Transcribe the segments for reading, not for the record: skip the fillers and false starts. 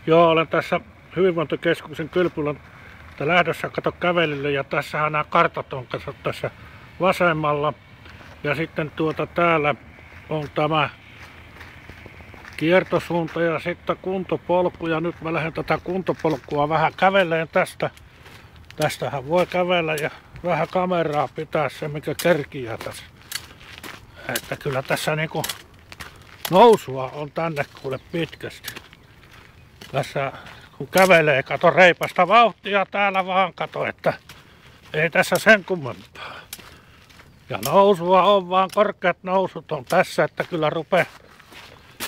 Joo, olen tässä hyvinvointikeskuksen kylpylän lähdössä kävelylle ja tässähän nämä kartat on tässä vasemmalla. Ja sitten täällä on tämä kiertosuunta ja sitten kuntopolku. Ja nyt mä lähden tätä kuntopolkua vähän käveleen tästä. Tästähän voi kävellä ja vähän kameraa pitää se mikä kerkiää tässä. Että kyllä tässä niinku nousua on tänne kuule pitkästi. Tässä kun kävelee, kato reipasta vauhtia täällä vaan kato, että ei tässä sen kummempaa. Ja nousua on vaan, korkeat nousut on tässä, että kyllä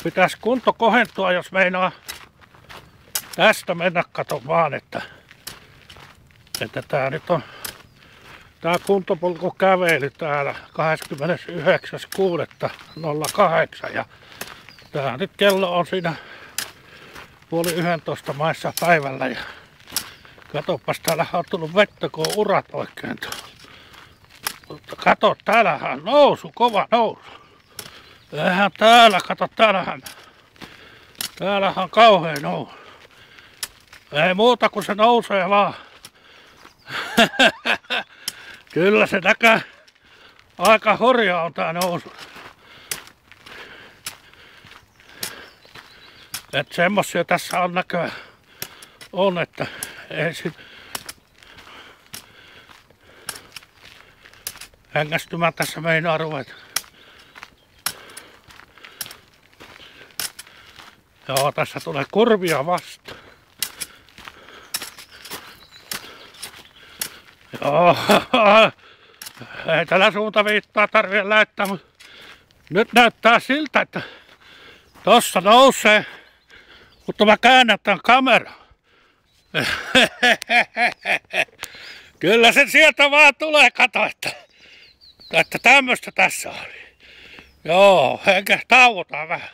pitäisi kunto kohentua, jos meinaa tästä mennä kato vaan, että tää nyt on tää kuntopolku kävely täällä 29.6.08 ja tää nyt kello on siinä 10:30 maissa päivällä ja katoppas, täällä on tullut vettä, kun on urat oikein tuolla. Mutta kato, täällähän on nousu, kova nousu. Eihän täällä, kato, täällähän on kauhea nousu. Ei muuta kuin se nousee vaan. Kyllä se näkee. Aika hurjaa on tää nousu. Että semmosia tässä on näköä on, että ei sit hengästymään tässä meinaa ruveta. Joo, tässä tulee kurvia vasta. Joo, ei tällä suuntaviittaa tarvitse lähettää, mutta nyt näyttää siltä, että tossa nousee, mutta mä käännän tämän kameran. Kyllä se sieltä vaan tulee, kato, että tämmöstä tässä oli. Joo, enkä tauotaan vähän.